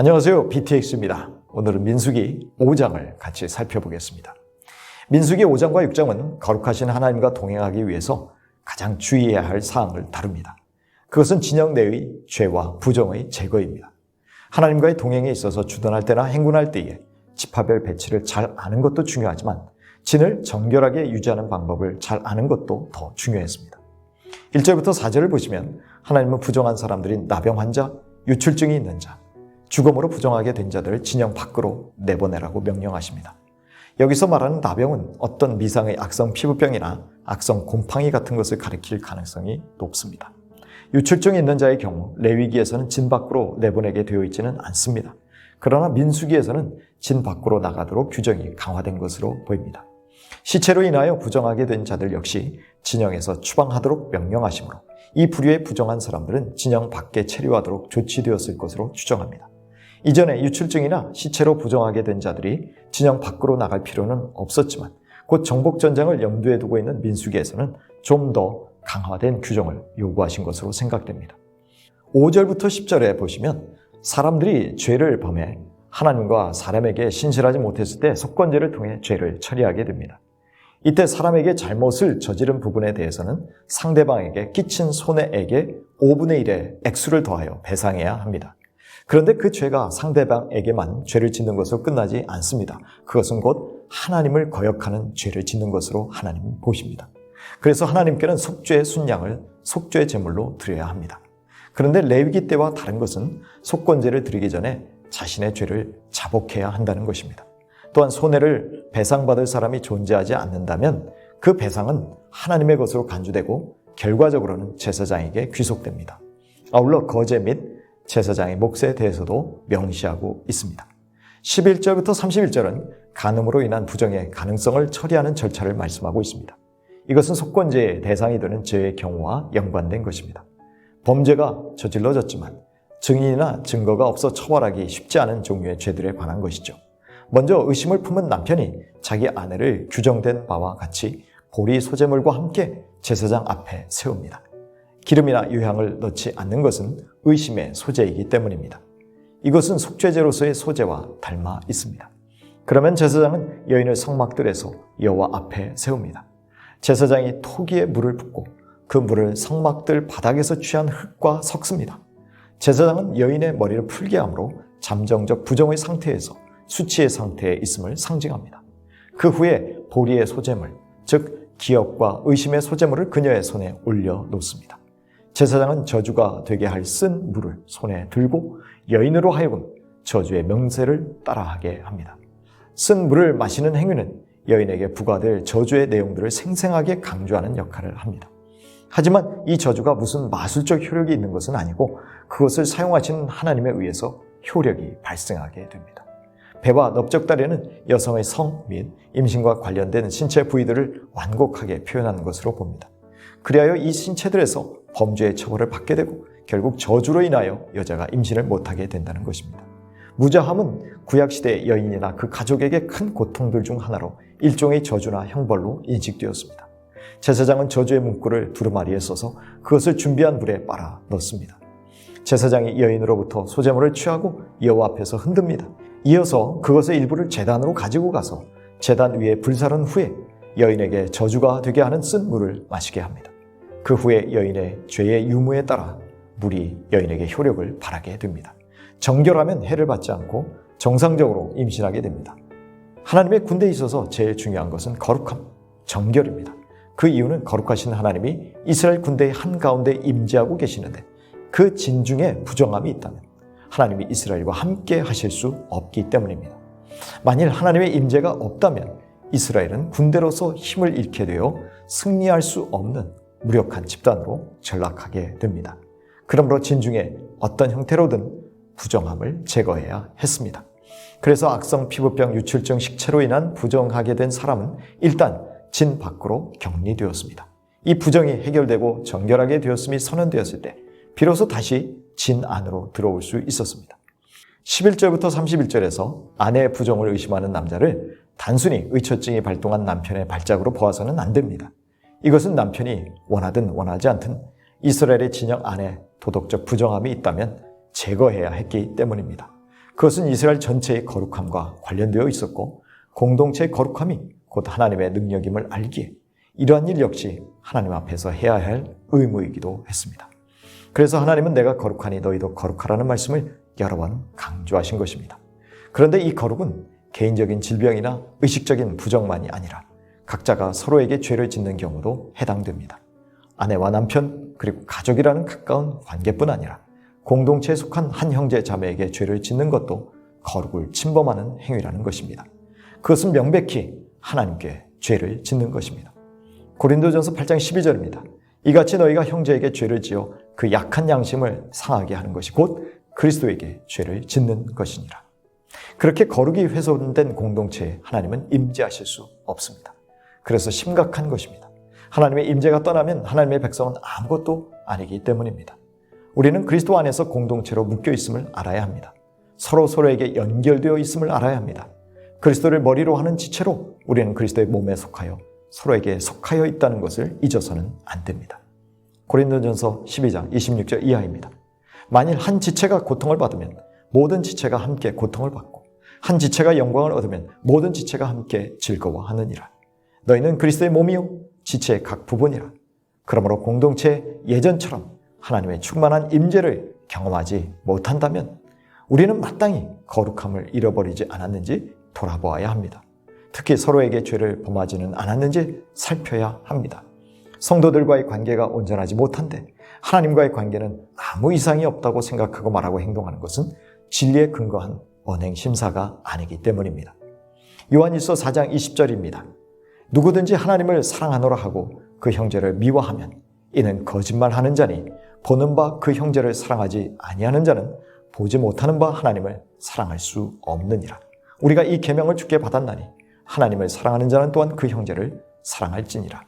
안녕하세요. BTX입니다. 오늘은 민수기 5장을 같이 살펴보겠습니다. 민수기 5장과 6장은 거룩하신 하나님과 동행하기 위해서 가장 주의해야 할 사항을 다룹니다. 그것은 진영 내의 죄와 부정의 제거입니다. 하나님과의 동행에 있어서 주둔할 때나 행군할 때에 지파별 배치를 잘 아는 것도 중요하지만 진을 정결하게 유지하는 방법을 잘 아는 것도 더 중요했습니다. 1절부터 4절을 보시면 하나님은 부정한 사람들인 나병 환자, 유출증이 있는 자, 죽음으로 부정하게 된 자들을 진영 밖으로 내보내라고 명령하십니다. 여기서 말하는 나병은 어떤 미상의 악성 피부병이나 악성 곰팡이 같은 것을 가리킬 가능성이 높습니다. 유출증이 있는 자의 경우 레위기에서는 진 밖으로 내보내게 되어 있지는 않습니다. 그러나 민수기에서는 진 밖으로 나가도록 규정이 강화된 것으로 보입니다. 시체로 인하여 부정하게 된 자들 역시 진영에서 추방하도록 명령하시므로 이 부류의 부정한 사람들은 진영 밖에 체류하도록 조치되었을 것으로 추정합니다. 이전에 유출증이나 시체로 부정하게 된 자들이 진영 밖으로 나갈 필요는 없었지만 곧 정복전쟁을 염두에 두고 있는 민수기에서는 좀 더 강화된 규정을 요구하신 것으로 생각됩니다. 5절부터 10절에 보시면 사람들이 죄를 범해 하나님과 사람에게 신실하지 못했을 때 속건제를 통해 죄를 처리하게 됩니다. 이때 사람에게 잘못을 저지른 부분에 대해서는 상대방에게 끼친 손해액의 5분의 1의 액수를 더하여 배상해야 합니다. 그런데 그 죄가 상대방에게만 죄를 짓는 것으로 끝나지 않습니다. 그것은 곧 하나님을 거역하는 죄를 짓는 것으로 하나님은 보십니다. 그래서 하나님께는 속죄의 순양을 속죄의 제물로 드려야 합니다. 그런데 레위기 때와 다른 것은 속건제를 드리기 전에 자신의 죄를 자복해야 한다는 것입니다. 또한 손해를 배상받을 사람이 존재하지 않는다면 그 배상은 하나님의 것으로 간주되고 결과적으로는 제사장에게 귀속됩니다. 아울러 거제 및 제사장의 몫에 대해서도 명시하고 있습니다. 11절부터 31절은 간음으로 인한 부정의 가능성을 처리하는 절차를 말씀하고 있습니다. 이것은 속건제의 대상이 되는 죄의 경우와 연관된 것입니다. 범죄가 저질러졌지만 증인이나 증거가 없어 처벌하기 쉽지 않은 종류의 죄들에 관한 것이죠. 먼저 의심을 품은 남편이 자기 아내를 규정된 바와 같이 보리 소제물과 함께 제사장 앞에 세웁니다. 기름이나 유향을 넣지 않는 것은 의심의 소재이기 때문입니다. 이것은 속죄제로서의 소재와 닮아 있습니다. 그러면 제사장은 여인을 성막들에서 여호와 앞에 세웁니다. 제사장이 토기에 물을 붓고 그 물을 성막들 바닥에서 취한 흙과 섞습니다. 제사장은 여인의 머리를 풀게 하므로 잠정적 부정의 상태에서 수치의 상태에 있음을 상징합니다. 그 후에 보리의 소재물, 즉 기업과 의심의 소재물을 그녀의 손에 올려놓습니다. 제사장은 저주가 되게 할 쓴 물을 손에 들고 여인으로 하여금 저주의 명세를 따라하게 합니다. 쓴 물을 마시는 행위는 여인에게 부과될 저주의 내용들을 생생하게 강조하는 역할을 합니다. 하지만 이 저주가 무슨 마술적 효력이 있는 것은 아니고 그것을 사용하시는 하나님에 의해서 효력이 발생하게 됩니다. 배와 넓적다리는 여성의 성 및 임신과 관련된 신체 부위들을 완곡하게 표현하는 것으로 봅니다. 그리하여 이 신체들에서 범죄의 처벌을 받게 되고 결국 저주로 인하여 여자가 임신을 못하게 된다는 것입니다. 무자함은 구약시대 여인이나 그 가족에게 큰 고통들 중 하나로 일종의 저주나 형벌로 인식되었습니다. 제사장은 저주의 문구를 두루마리에 써서 그것을 준비한 물에 빨아 넣습니다. 제사장이 여인으로부터 소제물을 취하고 여호와 앞에서 흔듭니다. 이어서 그것의 일부를 제단으로 가지고 가서 제단 위에 불사른 후에 여인에게 저주가 되게 하는 쓴 물을 마시게 합니다. 그 후에 여인의 죄의 유무에 따라 물이 여인에게 효력을 발하게 됩니다. 정결하면 해를 받지 않고 정상적으로 임신하게 됩니다. 하나님의 군대에 있어서 제일 중요한 것은 거룩함, 정결입니다. 그 이유는 거룩하신 하나님이 이스라엘 군대의 한가운데 임재하고 계시는데 그 진중에 부정함이 있다면 하나님이 이스라엘과 함께 하실 수 없기 때문입니다. 만일 하나님의 임재가 없다면 이스라엘은 군대로서 힘을 잃게 되어 승리할 수 없는 무력한 집단으로 전락하게 됩니다. 그러므로 진중에 어떤 형태로든 부정함을 제거해야 했습니다. 그래서 악성 피부병 유출증 식체로 인한 부정하게 된 사람은 일단 진 밖으로 격리되었습니다. 이 부정이 해결되고 정결하게 되었음이 선언되었을 때 비로소 다시 진 안으로 들어올 수 있었습니다. 11절부터 31절에서 아내의 부정을 의심하는 남자를 단순히 의처증이 발동한 남편의 발작으로 보아서는 안 됩니다. 이것은 남편이 원하든 원하지 않든 이스라엘의 진영 안에 도덕적 부정함이 있다면 제거해야 했기 때문입니다. 그것은 이스라엘 전체의 거룩함과 관련되어 있었고 공동체의 거룩함이 곧 하나님의 능력임을 알기에 이러한 일 역시 하나님 앞에서 해야 할 의무이기도 했습니다. 그래서 하나님은 내가 거룩하니 너희도 거룩하라는 말씀을 여러 번 강조하신 것입니다. 그런데 이 거룩은 개인적인 질병이나 의식적인 부정만이 아니라 각자가 서로에게 죄를 짓는 경우도 해당됩니다. 아내와 남편 그리고 가족이라는 가까운 관계뿐 아니라 공동체에 속한 한 형제 자매에게 죄를 짓는 것도 거룩을 침범하는 행위라는 것입니다. 그것은 명백히 하나님께 죄를 짓는 것입니다. 고린도전서 8장 12절입니다. 이같이 너희가 형제에게 죄를 지어 그 약한 양심을 상하게 하는 것이 곧 그리스도에게 죄를 짓는 것이니라. 그렇게 거룩이 훼손된 공동체에 하나님은 임재하실 수 없습니다. 그래서 심각한 것입니다. 하나님의 임재가 떠나면 하나님의 백성은 아무것도 아니기 때문입니다. 우리는 그리스도 안에서 공동체로 묶여 있음을 알아야 합니다. 서로에게 연결되어 있음을 알아야 합니다. 그리스도를 머리로 하는 지체로 우리는 그리스도의 몸에 속하여 서로에게 속하여 있다는 것을 잊어서는 안 됩니다. 고린도전서 12장 26절 이하입니다. 만일 한 지체가 고통을 받으면 모든 지체가 함께 고통을 받고 한 지체가 영광을 얻으면 모든 지체가 함께 즐거워하느니라. 너희는 그리스도의 몸이요 지체의 각 부분이라. 그러므로 공동체 예전처럼 하나님의 충만한 임재를 경험하지 못한다면 우리는 마땅히 거룩함을 잃어버리지 않았는지 돌아보아야 합니다. 특히 서로에게 죄를 범하지는 않았는지 살펴야 합니다. 성도들과의 관계가 온전하지 못한데 하나님과의 관계는 아무 이상이 없다고 생각하고 말하고 행동하는 것은 진리에 근거한 언행심사가 아니기 때문입니다. 요한일서 4장 20절입니다. 누구든지 하나님을 사랑하노라 하고 그 형제를 미워하면 이는 거짓말하는 자니 보는 바 그 형제를 사랑하지 아니하는 자는 보지 못하는 바 하나님을 사랑할 수 없느니라. 우리가 이 계명을 주께 받았나니 하나님을 사랑하는 자는 또한 그 형제를 사랑할지니라.